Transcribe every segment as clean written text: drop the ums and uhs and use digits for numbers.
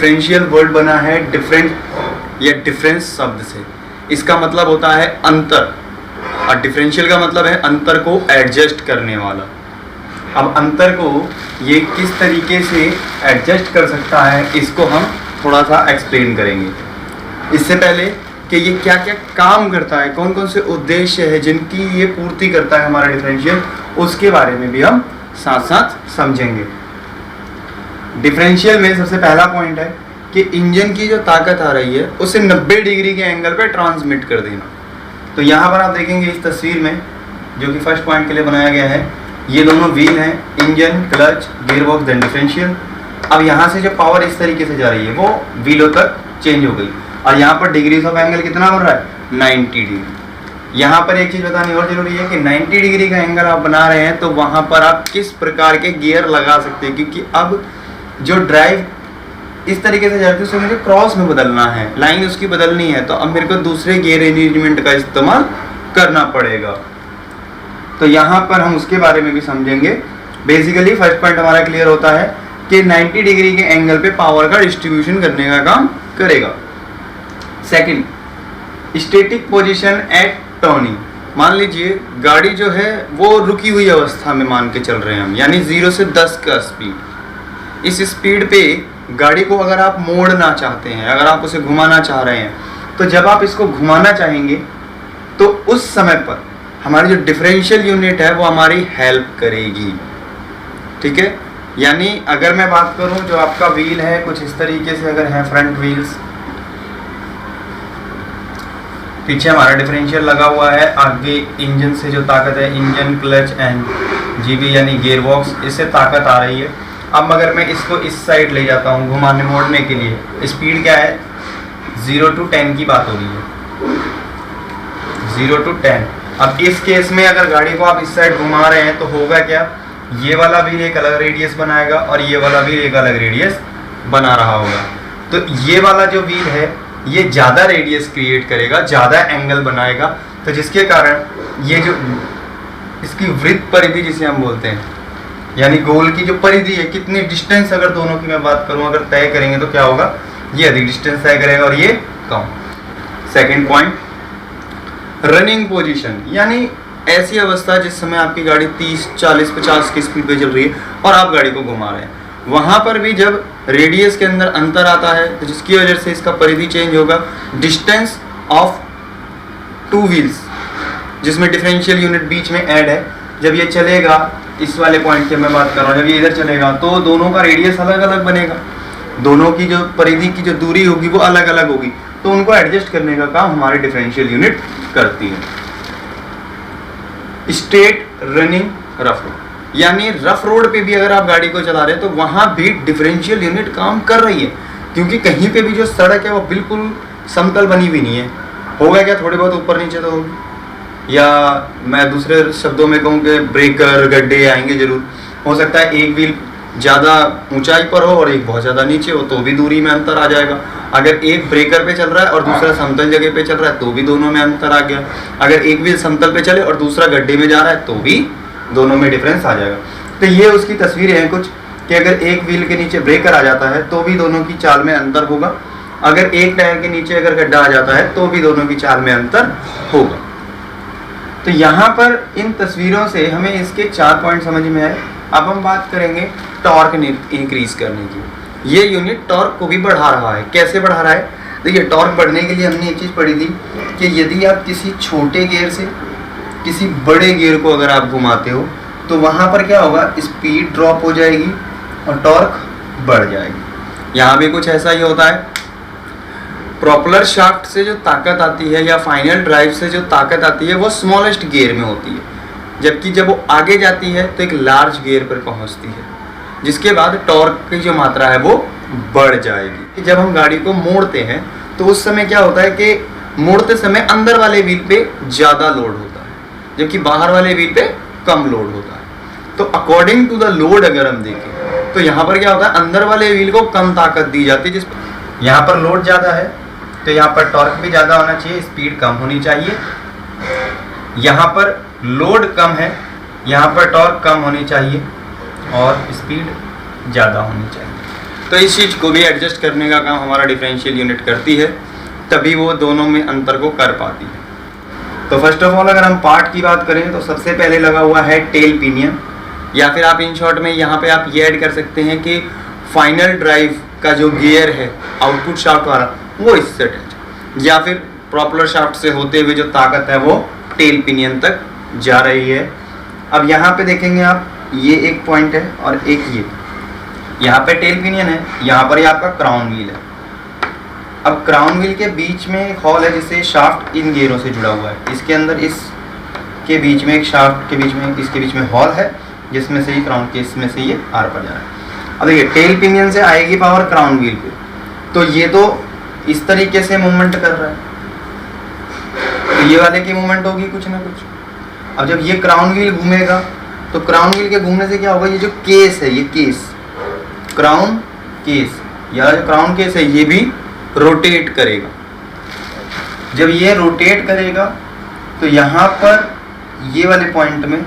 Differential word बना है different या डिफरेंस शब्द से। इसका मतलब होता है अंतर, और डिफरेंशियल का मतलब है अंतर को एडजस्ट करने वाला। अब अंतर को ये किस तरीके से एडजस्ट कर सकता है, इसको हम थोड़ा सा एक्सप्लेन करेंगे। इससे पहले कि ये क्या क्या काम करता है, कौन कौन से उद्देश्य है जिनकी ये पूर्ति करता है हमारा डिफरेंशियल, उसके बारे में भी हम साथ साथ समझेंगे। डिफरेंशियल में सबसे पहला पॉइंट है कि इंजन की जो ताकत आ रही है उसे 90 डिग्री के एंगल पे ट्रांसमिट कर देना। तो यहाँ पर आप देखेंगे इस तस्वीर में, जो कि फर्स्ट पॉइंट के लिए बनाया गया है, ये दोनों व्हील हैं, engine, clutch, gearbox, then differential. अब यहाँ से जो पावर इस तरीके से जा रही है वो व्हीलों तक चेंज हो गई, और यहाँ पर डिग्रीज ऑफ एंगल कितना बन रहा है, 90 डिग्री। यहाँ पर एक चीज़ बतानी और जरूरी है कि 90 डिग्री का एंगल आप बना रहे हैं तो वहाँ पर आप किस प्रकार के गियर लगा सकते हैं, क्योंकि अब जो ड्राइव इस तरीके से जाती है उसे मुझे क्रॉस में बदलना है, लाइन उसकी बदलनी है, तो अब मेरे को दूसरे गियर अरेंजमेंट का इस्तेमाल करना पड़ेगा। तो यहाँ पर हम उसके बारे में भी समझेंगे। बेसिकली फर्स्ट पॉइंट हमारा क्लियर होता है कि 90 डिग्री के एंगल पे पावर का डिस्ट्रीब्यूशन करने का काम करेगा। Second, static position at turning. मान लीजिए गाड़ी जो है वो रुकी हुई अवस्था में मान के चल रहे हैं हम, यानी 0 से 10 का स्पीड। इस स्पीड पे गाड़ी को अगर आप मोड़ना चाहते हैं, अगर आप उसे घुमाना चाह रहे हैं, तो जब आप इसको घुमाना चाहेंगे तो उस समय पर हमारी जो डिफरेंशियल यूनिट है वो हमारी हेल्प करेगी। ठीक है, यानी अगर मैं बात करूं जो आपका व्हील है कुछ इस तरीके से अगर है, फ्रंट व्हील्स, पीछे हमारा डिफरेंशियल लगा हुआ है, आगे इंजन से जो ताकत है, इंजन, क्लच एंड जीबी यानी गियरबॉक्स, इससे ताकत आ रही है। अब अगर मैं इसको इस साइड ले जाता हूँ घुमाने मोड़ने के लिए, स्पीड क्या है, 0 to 10 की बात हो रही है, 0 to 10। अब इस केस में अगर गाड़ी को आप इस साइड घुमा रहे हैं तो होगा क्या, ये वाला व्हील एक अलग रेडियस बनाएगा और ये वाला व्हील एक अलग रेडियस बना रहा होगा। तो ये वाला जो व्हील है ये ज़्यादा रेडियस क्रिएट करेगा, ज़्यादा एंगल बनाएगा, तो जिसके कारण ये जो इसकी वृत्त परिधि जिसे हम बोलते हैं, यानी गोल की जो परिधि है, कितनी डिस्टेंस अगर दोनों की मैं बात करूं अगर तय करेंगे तो क्या होगा, ये अधिक डिस्टेंस तय करेगा और ये कम। सेकंड पॉइंट, रनिंग पोजीशन, यानी ऐसी अवस्था जिस समय आपकी गाड़ी 30, 40, 50 की स्पीड पे चल रही है और आप गाड़ी को घुमा रहे हैं, वहाँ पर भी जब रेडियस के अंदर अंतर आता है तो जिसकी वजह से इसका परिधि चेंज होगा। डिस्टेंस ऑफ टू व्हील्स जिसमें डिफरेंशियल यूनिट बीच में ऐड है, जब ये चलेगा, इस वाले पॉइंट की मैं बात कर रहा हूँ, जब ये इधर चलेगा तो दोनों का रेडियस अलग अलग बनेगा, दोनों की जो परिधि की जो दूरी होगी वो अलग अलग होगी, तो उनको एडजस्ट करने का काम हमारी डिफरेंशियल यूनिट करती है। स्ट्रेट रनिंग रफ रोड, यानी रफ रोड पे भी अगर आप गाड़ी को चला रहे हैं तो वहाँ भी डिफरेंशियल यूनिट काम कर रही है, क्योंकि कहीं पे भी जो सड़क है वो बिल्कुल समतल बनी हुई नहीं है। होगा क्या, थोड़ी बहुत ऊपर नीचे तो होगी, या मैं दूसरे शब्दों में कहूँ कि ब्रेकर गड्ढे आएंगे जरूर। हो सकता है एक व्हील ज़्यादा ऊंचाई पर हो और एक बहुत ज़्यादा नीचे हो, तो भी दूरी में अंतर आ जाएगा। अगर एक ब्रेकर पे चल रहा है और दूसरा समतल जगह पे चल रहा है तो भी दोनों में अंतर आ गया। अगर एक व्हील समतल पे चले और दूसरा गड्ढे में जा रहा है तो भी दोनों में डिफरेंस आ जाएगा। तो ये उसकी तस्वीरें हैं कुछ, कि अगर एक व्हील के नीचे ब्रेकर आ जाता है तो भी दोनों की चाल में अंतर होगा, अगर एक टायर के नीचे अगर गड्ढा आ जाता है तो भी दोनों की चाल में अंतर होगा। तो यहाँ पर इन तस्वीरों से हमें इसके 4 पॉइंट समझ में आए। अब हम बात करेंगे टॉर्क इंक्रीज करने की। ये यूनिट टॉर्क को भी बढ़ा रहा है। कैसे बढ़ा रहा है, देखिए टॉर्क बढ़ने के लिए हमने एक चीज़ पढ़ी थी कि यदि आप किसी छोटे गियर से किसी बड़े गियर को अगर आप घुमाते हो तो वहाँ पर क्या होगा, स्पीड ड्रॉप हो जाएगी और टॉर्क बढ़ जाएगी। यहाँ भी कुछ ऐसा ही होता है। प्रोपेलर शाफ्ट से जो ताकत आती है या फाइनल ड्राइव से जो ताकत आती है वो स्मॉलेस्ट गियर में होती है, जबकि जब वो आगे जाती है तो एक लार्ज गियर पर पहुंचती है, जिसके बाद टॉर्क की जो मात्रा है वो बढ़ जाएगी। जब हम गाड़ी को मोड़ते हैं तो उस समय क्या होता है कि मोड़ते समय अंदर वाले व्हील पे ज़्यादा लोड होता है, जबकि बाहर वाले व्हील पे कम लोड होता है। तो अकॉर्डिंग टू द लोड अगर हम देखें तो यहाँ पर क्या होता है, अंदर वाले व्हील को कम ताकत दी जाती है। जिस यहाँ पर लोड ज़्यादा है तो यहाँ पर टॉर्क भी ज़्यादा होना चाहिए, स्पीड कम होनी चाहिए। यहाँ पर लोड कम है, यहाँ पर टॉर्क कम होनी चाहिए और स्पीड ज़्यादा होनी चाहिए। तो इस चीज़ को भी एडजस्ट करने का काम हमारा डिफरेंशियल यूनिट करती है, तभी वो दोनों में अंतर को कर पाती है। तो फर्स्ट ऑफ ऑल अगर हम पार्ट की बात करें तो सबसे पहले लगा हुआ है टेल पिनियन, या फिर आप इन शॉर्ट में यहाँ पे आप ये ऐड कर सकते हैं कि फाइनल ड्राइव का जो गियर है आउटपुट शाफ्ट वाला वो इससे अटैच, या फिर प्रॉपलर शाफ्ट से होते हुए जो ताकत है वो टेल पिनियन तक जा रही है। अब यहाँ पे देखेंगे आप, ये एक पॉइंट है और एक ये, यहाँ पे टेल पिनियन है, यहाँ पर ये आपका क्राउन व्हील है। अब क्राउन व्हील के बीच में एक हॉल है जिससे शाफ्ट इन गियरों से जुड़ा हुआ है, इसके अंदर इसके बीच में एक शाफ्ट के बीच में इसके बीच में हॉल है जिसमें से ये क्राउन केस में से ये आर पर जा रहा है। अब देखिए टेल पिनियन से आएगी पावर क्राउन व्हील पे, तो ये तो इस तरीके से मूवमेंट कर रहा है, तो ये वाले की मूवमेंट होगी कुछ ना कुछ। अब जब ये क्राउन व्हील घूमेगा तो क्राउन व्हील के घूमने से क्या होगा, ये जो केस है, ये केस क्राउन केस या जो क्राउन केस है ये भी रोटेट करेगा। जब ये रोटेट करेगा तो यहाँ पर ये वाले पॉइंट में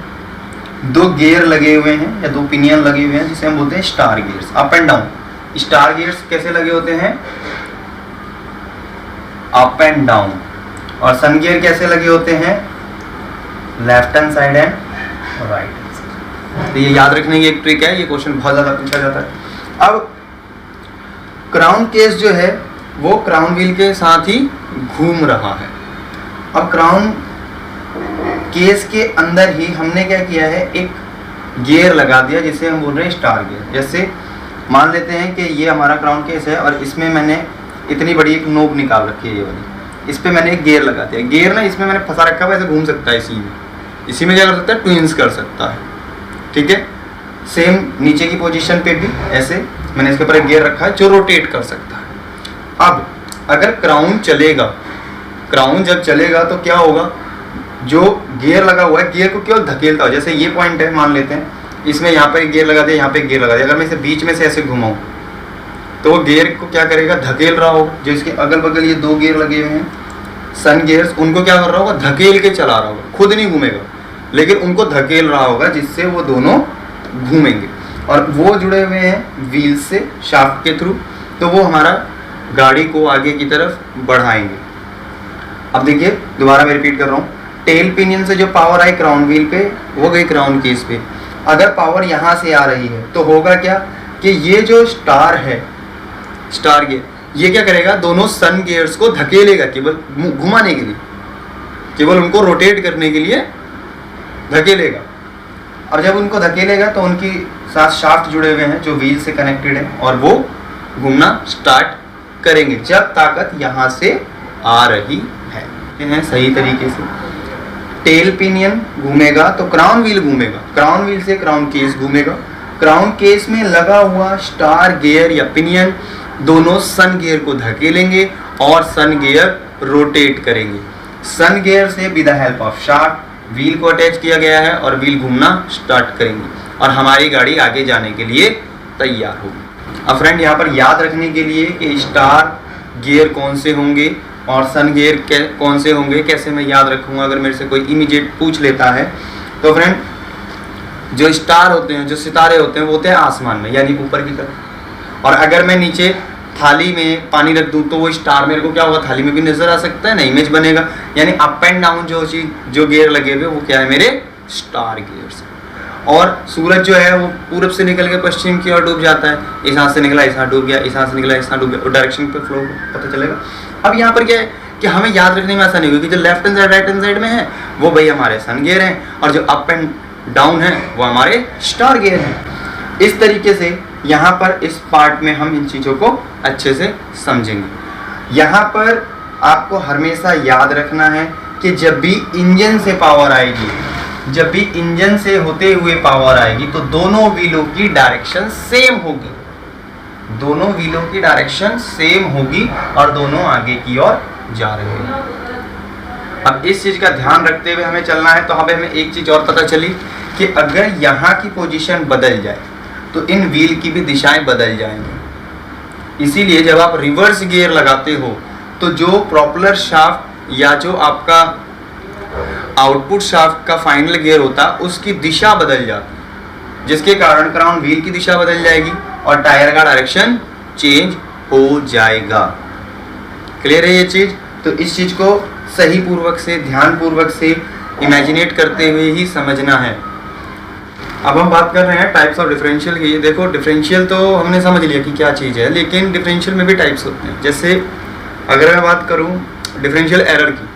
दो गियर लगे हुए हैं या दो पिनियन लगे हुए हैं जिसे हम बोलते हैं star gears, up and down. Star gears कैसे लगे होते हैं, अप एंड डाउन, और सन गियर कैसे लगे होते हैं, left hand side and right hand side. तो ये याद रखने की एक ट्रिक है, ये क्वेश्चन बहुत ज्यादा पूछा जाता है। अब क्राउन केस जो है वो क्राउन व्हील के साथ ही घूम रहा है। अब क्राउन केस के अंदर ही हमने क्या किया है, एक गियर लगा दिया जिसे हम बोल रहे हैं स्टार गियर। जैसे मान लेते हैं कि ये हमारा क्राउन केस है और इसमें मैंने इतनी बड़ी एक नोब निकाल रखी है ये वाली, इस पे मैंने एक गियर लगा दिया। गियर ना इसमें मैंने फंसा रखा है, ऐसे घूम सकता है, इसी में क्या कर सकता है, ट्विंस कर सकता है। ठीक है, सेम नीचे की पोजीशन पे भी ऐसे मैंने इसके ऊपर एक गियर रखा है जो रोटेट कर सकता है। अब अगर क्राउन चलेगा, क्राउन जब चलेगा तो क्या होगा, जो गियर लगा हुआ है गियर को केवल धकेलता हो। जैसे ये पॉइंट है, मान लेते हैं इसमें यहाँ पर एक गियर लगा दिया, यहाँ पे एक गियर लगा दिया। अगर मैं इसे बीच में से ऐसे घुमाऊं तो वो गियर को क्या करेगा, धकेल रहा होगा। जो इसके अगल बगल ये दो गियर लगे हुए हैं सन गियर्स, उनको क्या कर रहा होगा, धकेल के चला रहा होगा, खुद नहीं घूमेगा लेकिन उनको धकेल रहा होगा जिससे वो दोनों घूमेंगे। और वो जुड़े हुए हैं व्हील से शाफ्ट के थ्रू, तो वो हमारा गाड़ी को आगे की तरफ बढ़ाएंगे। अब देखिए दोबारा मैं रिपीट कर रहा हूँ, टेल पिनियन से जो पावर आई क्राउन व्हील पे वो गई क्राउन केस पे। अगर पावर यहाँ से आ रही है तो होगा क्या कि ये जो स्टार है, स्टार गियर, ये क्या करेगा, दोनों सन गियर्स को धकेलेगा केवल घुमाने के लिए, केवल उनको रोटेट करने के लिए धकेलेगा। अब जब उनको धकेलेगा तो उनकी साथ शाफ्ट जुड़े हुए हैं जो व्हील से कनेक्टेड है और वो घूमना स्टार्ट करेंगे जब ताकत यहाँ से आ रही है सही तरीके से। टेल पिनियन घूमेगा तो क्राउन व्हील घूमेगा, क्राउन व्हील से क्राउन केस घूमेगा। क्राउन केस में लगा हुआ स्टार गियर या पिनियन दोनों सन गियर को धकेलेंगे और सन गियर रोटेट करेंगे। सन गियर से with the help of shaft wheel को अटैच किया गया है और व्हील घूमना स्टार्ट करेंगे और हमारी गाड़ी आगे जाने के लिए तैयार होगी। अब फ्रेंड यहाँ पर याद रखने के लिए कि स्टार गियर कौन से होंगे और सन गियर कौन से होंगे, कैसे मैं याद रखूँगा अगर मेरे से कोई इमीडिएट पूछ लेता है। तो फ्रेंड जो स्टार होते हैं, जो सितारे होते हैं, वो होते हैं आसमान में यानी ऊपर की तरफ। और अगर मैं नीचे थाली में पानी रख दूँ तो वो स्टार मेरे को क्या होगा, थाली में भी नजर आ सकता है ना, इमेज बनेगा। यानी अप एंड डाउन जो चीज जो गियर लगे हुए वो क्या है, मेरे स्टार गियर्स। और सूरज जो है वो पूरब से निकल के पश्चिम की ओर डूब जाता है, इस हाथ से निकला इस हाथ डूब गया, इस हाथ से निकला इस हाथ डूब गया, डायरेक्शन पे फ्लो पता चलेगा। अब यहाँ पर क्या है कि हमें याद रखने में आसानी होगी कि जो left hand side right hand side में है वो भाई हमारे सन गियर हैं और जो अप एंड डाउन है वो हमारे स्टार गियर हैं। इस तरीके से यहाँ पर इस पार्ट में हम इन चीज़ों को अच्छे से समझेंगे। यहाँ पर आपको हमेशा याद रखना है कि जब भी इंजन से पावर आएगी, जब भी इंजन से होते हुए पावर आएगी तो दोनों व्हीलों की डायरेक्शन सेम होगी, दोनों व्हीलों की डायरेक्शन सेम होगी और दोनों आगे की ओर जा रहे हैं। अब इस चीज का ध्यान रखते हुए हमें चलना है। तो हमें एक चीज और पता चली कि अगर यहाँ की पोजीशन बदल जाए तो इन व्हील की भी दिशाएं बदल जाएंगी। इसीलिए जब आप रिवर्स गियर लगाते हो तो जो प्रॉपलर शाफ्ट या जो आपका आउटपुट शाफ्ट का फाइनल गियर होता है उसकी दिशा बदल जाती है, जिसके कारण क्राउन व्हील की दिशा बदल जाएगी और टायर का डायरेक्शन चेंज हो जाएगा। क्लियर है ये चीज़? तो इस चीज़ को सही पूर्वक से, ध्यान पूर्वक से इमेजिनेट करते हुए ही समझना है। अब हम बात कर रहे हैं टाइप्स ऑफ डिफरेंशियल की। देखो डिफरेंशियल तो हमने समझ लिया कि क्या चीज़ है, लेकिन डिफरेंशियल में भी टाइप्स होते हैं। जैसे अगर मैं बात करूं डिफरेंशियल एरर की,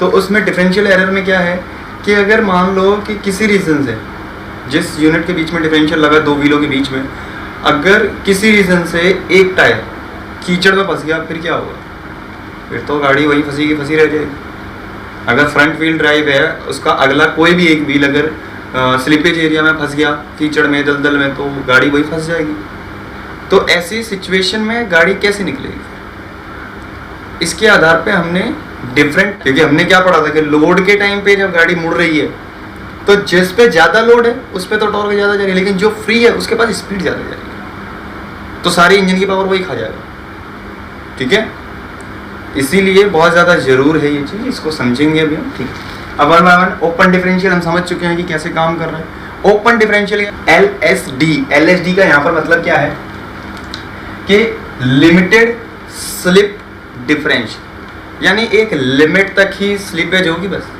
तो उसमें डिफरेंशियल एरर में क्या है कि अगर मान लो कि किसी रीज़न से, जिस यूनिट के बीच में डिफरेंशियल लगा, दो व्हीलों के बीच में, अगर किसी रीज़न से एक टायर कीचड़ में फंस गया, फिर क्या होगा? फिर तो गाड़ी वहीं फंसी रह जाएगी। अगर फ्रंट व्हील ड्राइव है, उसका अगला कोई भी एक व्हील अगर स्लिपेज एरिया में फंस गया, कीचड़ में, दलदल में, तो गाड़ी वही फंस जाएगी। तो ऐसी सिचुएशन में गाड़ी कैसे निकलेगी? इसके आधार पे हमने डिफरेंट, क्योंकि हमने क्या पढ़ा था कि लोड के टाइम पे जब गाड़ी मुड़ रही है तो जिस पे ज़्यादा लोड है उस पे तो टॉर्क ज़्यादा जा रही है, लेकिन जो फ्री है उसके पास स्पीड ज़्यादा जा रही है, तो सारी इंजन की पावर वही खा जाएगा। ठीक है, इसीलिए बहुत ज़्यादा ज़रूर है ये चीज़, इसको समझेंगे अभी हम। ठीक है, अब one by one open differential हम समझ चुके हैं कि कैसे काम कर रहा है। ओपन डिफरेंशियल LSD का यहाँ पर मतलब क्या है कि लिमिटेड स्लिप डिफरेंशियल, यानी एक लिमिट तक ही स्लिपेज होगी, बस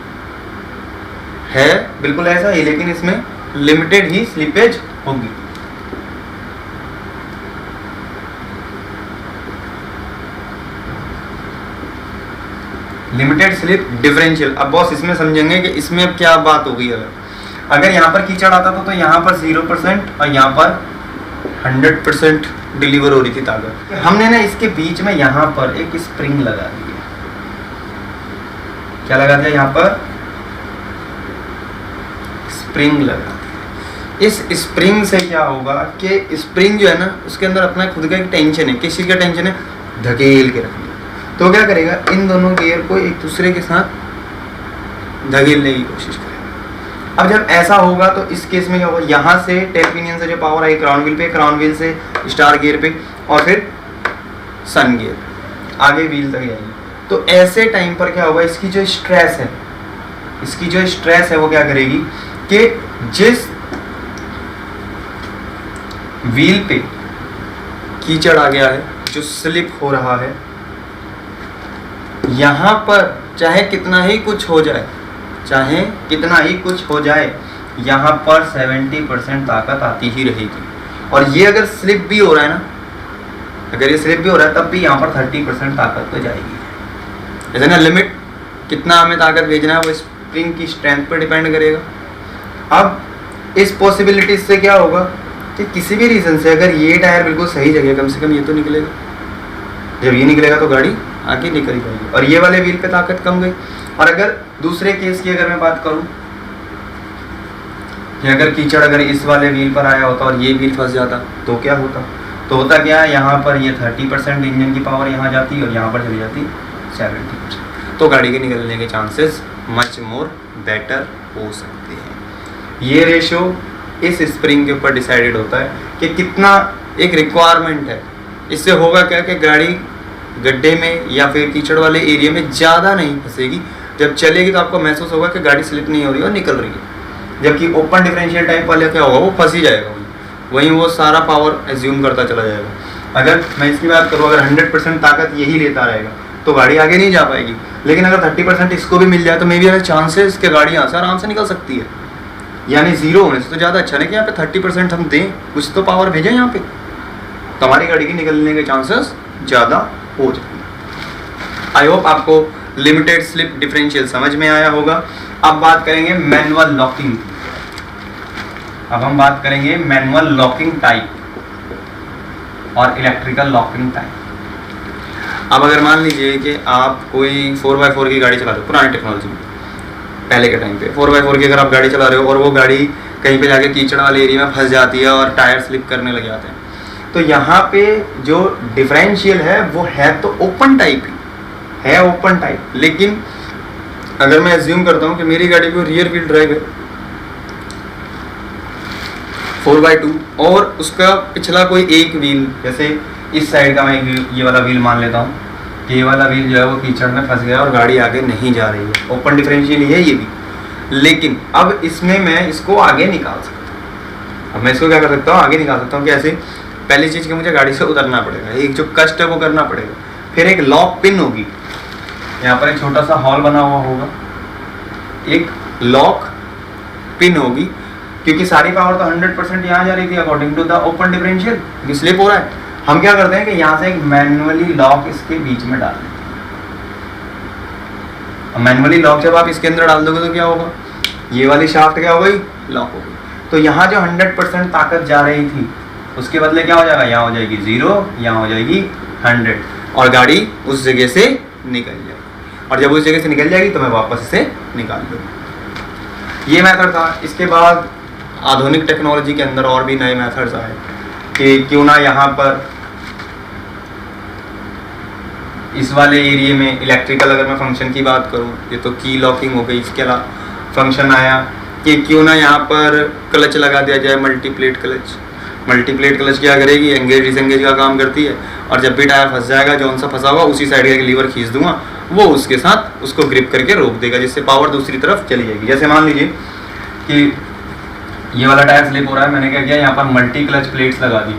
है बिल्कुल ऐसा ही, लेकिन इसमें लिमिटेड ही स्लिपेज होगी। Limited slip differential. अब बॉस इसमें समझेंगे कि इसमें अब क्या बात होगी। अगर यहाँ पर कीचड़ आता था तो यहाँ पर 0% और यहाँ पर 100% डिलीवर हो रही थी ताकत। हमने ना इसके बीच में यहाँ पर एक स्प्रिंग लगा दिया। क्या लगा दिया? यहाँ पर स्प्रिंग लगा दिया। इस स्प्रिंग से क्या होगा कि स्प्रिंग जो है ना, उसके अंदर अपना खुद का एक टेंशन है। किसी का टेंशन है? धकेल के रखना। तो क्या करेगा? इन दोनों गियर को एक दूसरे के साथ धकेलने की कोशिश करेगा। अब जब ऐसा होगा तो इस केस में क्या होगा? यहाँ से टेल पिनियन से जो पावर आई क्राउन व्हील पे, क्राउन व्हील से स्टार गियर पे, और फिर सन गियर आगे व्हील तक जाएगी। तो ऐसे टाइम पर क्या होगा? इसकी जो स्ट्रेस है वो क्या करेगी कि जिस व्हील पे कीचड़ आ गया है, जो स्लिप हो रहा है, यहाँ पर चाहे कितना ही कुछ हो जाए, यहाँ पर 70% ताकत आती ही रहेगी। और ये अगर स्लिप भी हो रहा है ना, तब भी यहाँ पर 30% ताकत तो जाएगी। जैसे ना लिमिट कितना हमें ताकत भेजना है वो स्प्रिंग की स्ट्रेंथ पर डिपेंड करेगा। अब इस पॉसिबिलिटी से क्या होगा कि किसी भी रीज़न से अगर ये टायर बिल्कुल सही जगह, कम से कम ये तो निकलेगा। जब ये निकलेगा तो गाड़ी आगे निकल जाएगी, और ये वाले व्हील पे ताकत कम गई। और अगर दूसरे केस की अगर मैं बात करूं कि अगर कीचड़ अगर इस वाले व्हील पर आया होता और ये व्हील फंस जाता तो क्या होता? तो होता क्या है, यहाँ पर ये 30% इंजन की पावर यहाँ जाती और यहाँ पर चली जाती 70%। तो गाड़ी के निकलने के चांसेस मच मोर बेटर हो सकते हैं। ये रेशो इस स्प्रिंग के ऊपर डिसाइडेड होता है कि कितना एक रिक्वायरमेंट है। इससे होगा क्या कि गाड़ी गड्ढे में या फिर कीचड़ वाले एरिया में ज़्यादा नहीं फंसेगी। जब चलेगी तो आपको महसूस होगा कि गाड़ी स्लिप नहीं हो रही और निकल रही है। जबकि ओपन डिफरेंशियल टाइप वाले क्या होगा, वो फंस ही जाएगा, वहीं वो सारा पावर एज्यूम करता चला जाएगा। अगर मैं इसकी बात करूँ, अगर 100% ताकत यही लेता रहेगा तो गाड़ी आगे नहीं जा पाएगी। लेकिन अगर 30% इसको भी मिल जाए तो मे बी चांसेस कि गाड़ी यहाँ से आराम से निकल सकती है। यानी जीरो होने से तो ज़्यादा अच्छा नहीं कि यहाँ पे 30% हम दें, कुछ तो पावर भेजें यहाँ पे, तो हमारी गाड़ी के निकलने के चांसेस ज़्यादा हो जाएंगे। आई होप आपको लिमिटेड स्लिप डिफरेंशियल समझ में आया होगा। अब बात करेंगे मैनुअल लॉकिंग। अब हम बात करेंगे मैनुअल लॉकिंग टाइप और इलेक्ट्रिकल लॉकिंग टाइप। अब अगर मान लीजिए कि आप कोई 4x4 की गाड़ी चला रहे हो, पुरानी टेक्नोलॉजी में, पहले के टाइम पे 4x4 की अगर आप गाड़ी चला रहे हो और वो गाड़ी कहीं पे जाके कीचड़ वाले एरिया में फंस जाती है और टायर स्लिप करने लग जाते हैं, तो यहाँ पे जो डिफरेंशियल है वो है तो ओपन टाइप ही है, ओपन टाइप। लेकिन अगर मैं एज्यूम करता हूँ कि मेरी गाड़ी को रियर व्हील ड्राइव है 4x2 और उसका पिछला कोई एक व्हील, जैसे इस साइड का मैं ये वाला व्हील मान लेता हूँ कि ये वाला व्हील जो है वो कीचड़ में फंस गया और गाड़ी आगे नहीं जा रही है, ओपन डिफरेंशियल है ये भी। लेकिन अब इसमें मैं इसको आगे निकाल सकता हूँ। अब मैं इसको क्या कर सकता हूँ, आगे निकाल सकता हूँ। कैसे? पहली चीज़ कि मुझे गाड़ी से उतरना पड़ेगा, एक जो कष्ट है वो करना पड़ेगा। फिर एक लॉक पिन होगी, यहाँ पर एक छोटा सा हॉल बना हुआ होगा, एक लॉक पिन होगी, क्योंकि सारी पावर तो 100% यहाँ जा रही थी according to the open differential, क्योंकि स्लिप हो रहा है। हम क्या करते हैं कि यहाँ से एक मैनुअली लॉक इसके बीच में डाल देते हैं। मैनुअली लॉक जब आप इसके अंदर डाल दोगे तो क्या होगा, ये वाली शाफ्ट क्या हो गई, लॉक हो गई। तो यहाँ जो 100% ताकत जा रही थी उसके बदले क्या हो जाएगा, यहाँ हो जाएगी 0, यहाँ हो जाएगी 100, और गाड़ी उस जगह से निकल जाएगी। और जब उस जगह से निकल जाएगी तो मैं वापस इसे निकाल दूँगा। ये मेथड था। इसके बाद आधुनिक टेक्नोलॉजी के अंदर और भी नए मेथड्स आए कि क्यों ना यहाँ पर इस वाले एरिया में इलेक्ट्रिकल, अगर मैं फंक्शन की बात करूँ, ये तो की लॉकिंग हो गई, इसके अलावा फंक्शन आया कि क्यों ना यहाँ पर क्लच लगा दिया जाए, मल्टीप्लेट क्लच। मल्टीप्लेट क्लच क्या करेगी, एंगेज डिसएंगेज का काम करती है, और जब भी टायर फंस जाएगा, जौन सा फंसा हुआ उसी साइड का लीवर खींच दूंगा, वो उसके साथ उसको ग्रिप करके रोक देगा, जिससे पावर दूसरी तरफ चली जाएगी। जैसे मान लीजिए कि ये वाला टायर स्लिप हो रहा है, मैंने क्या किया, यहाँ पर मल्टी क्लच प्लेट्स लगा दी।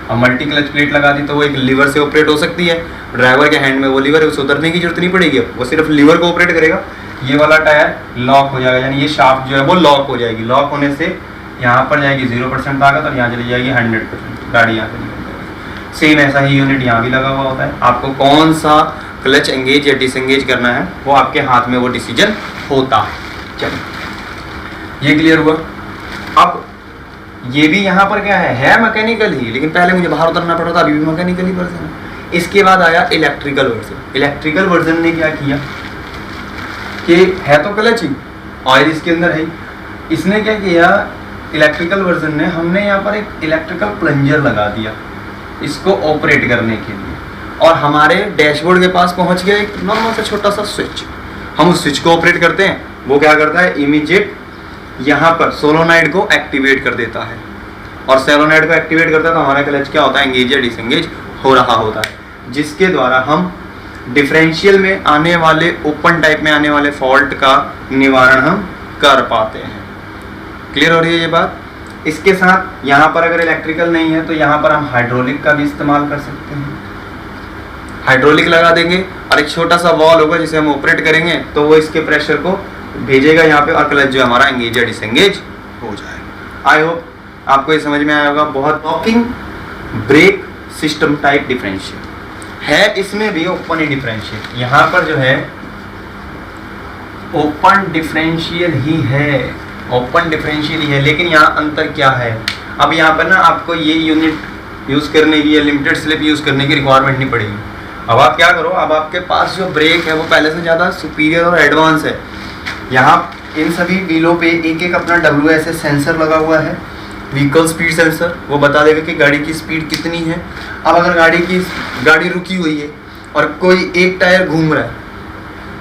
अब मल्टी क्लच प्लेट लगा दी तो वो एक लीवर से ऑपरेट हो सकती है, ड्राइवर के हैंड में वो लीवर है, उसे उतरने की जरूरत नहीं पड़ेगी, वो सिर्फ लीवर को ऑपरेट करेगा। ये वाला टायर लॉक हो जाएगा, यानी ये शाफ्ट जो है वो लॉक हो जाएगी। लॉक होने से यहाँ पर जाएगी 0% ताकत और यहाँ चली जाएगी 100%, गाड़ी यहाँ से निकल जाएगी। सेम ऐसा ही यूनिट यहाँ भी लगा हुआ होता है। आपको कौन सा क्लच एंगेज या डिसएंगेज करना है वो आपके हाथ में वो डिसीजन होता है। चलिए, ये क्लियर हुआ। अब ये भी यहाँ पर क्या है मैकेनिकल ही, लेकिन पहले मुझे बाहर उतरना पड़ा था, अभी भी मैकेनिकल ही वर्जन है। इसके बाद आया इलेक्ट्रिकल वर्जन। इलेक्ट्रिकल वर्जन ने क्या किया कि है तो क्लच ही, ऑयल इसके अंदर है, इसने क्या किया, इलेक्ट्रिकल वर्जन ने, हमने यहाँ पर एक इलेक्ट्रिकल प्लंजर लगा दिया इसको ऑपरेट करने के लिए, और हमारे डैशबोर्ड के पास पहुँच गया एक नॉर्मल सा छोटा सा स्विच। हम उस स्विच को ऑपरेट करते हैं, वो क्या करता है, इमीडिएट यहाँ पर सोलोनाइड को एक्टिवेट कर देता है, और सोलोनाइड को एक्टिवेट करता है तो हमारा क्लच क्या होता है, एंगेज या डिसएंगेज हो रहा होता है, जिसके द्वारा हम डिफरेंशियल में आने वाले, ओपन टाइप में आने वाले फॉल्ट का निवारण हम कर पाते हैं। क्लियर हो रही है ये बात। इसके साथ यहाँ पर अगर इलेक्ट्रिकल नहीं है तो यहाँ पर हम हाइड्रोलिक का भी इस्तेमाल कर सकते हैं। हाइड्रोलिक लगा देंगे और एक छोटा सा वॉल होगा जिसे हम ऑपरेट करेंगे तो वो इसके प्रेशर को भेजेगा यहाँ पे, और क्लच जो हमारा एंगेज या डिसएंगेज हो जाएगा। आई होप आपको ये समझ में आया होगा। बहुत locking brake system type differential है, इसमें भी ओपन ही डिफरेंशियल, यहाँ पर जो है ओपन डिफरेंशियल ही है, ओपन डिफरेंशियल ही है, लेकिन यहाँ अंतर क्या है, अब यहाँ पर ना आपको ये यूनिट यूज़ करने की या लिमिटेड स्लिप यूज़ करने की रिक्वायरमेंट नहीं पड़ेगी। अब आप क्या करो, अब आपके पास जो ब्रेक है वो पहले से ज़्यादा सुपीरियर और एडवांस है। यहाँ इन सभी व्हीलों पे एक एक अपना WSS सेंसर लगा हुआ है, व्हीकल स्पीड सेंसर, वो बता देगा कि गाड़ी की स्पीड कितनी है। अब अगर गाड़ी रुकी हुई है और कोई एक टायर घूम रहा है,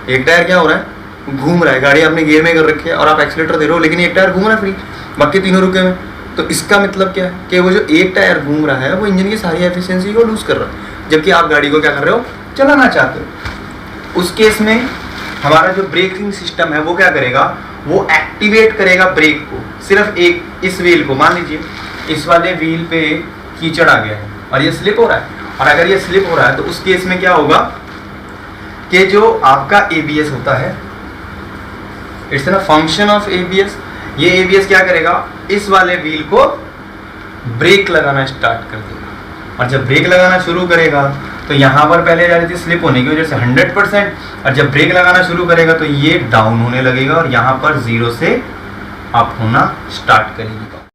एक टायर क्या हो रहा है, घूम रहा है, गाड़ी आपने गियर में कर रखी है और आप एक्सीलेटर दे रहे हो, लेकिन एक टायर घूम रहा है फ्री, बाकी तीनों रुके हुए, तो इसका मतलब क्या है कि वो जो एक टायर घूम रहा है वो इंजन की सारी एफिशिएंसी को लूज कर रहा है, जबकि आप गाड़ी को क्या कर रहे हो, चलाना चाहते हो। उस केस में हमारा जो ब्रेकिंग सिस्टम है वो क्या करेगा, वो एक्टिवेट करेगा ब्रेक को, सिर्फ एक इस व्हील को, मान लीजिए इस वाले व्हील पे कीचड़ आ गया है और ये स्लिप हो रहा है, और अगर ये स्लिप हो रहा है तो उस केस में क्या होगा कि जो आपका ABS होता है, it's a function of ABS, ये ABS क्या करेगा, इस वाले व्हील को ब्रेक लगाना स्टार्ट कर देगा, और जब ब्रेक लगाना शुरू करेगा तो यहाँ पर पहले जा रही थी स्लिप होने की वजह से 100%, और जब ब्रेक लगाना शुरू करेगा तो ये डाउन होने लगेगा और यहाँ पर 0 से अप होना स्टार्ट करेगी।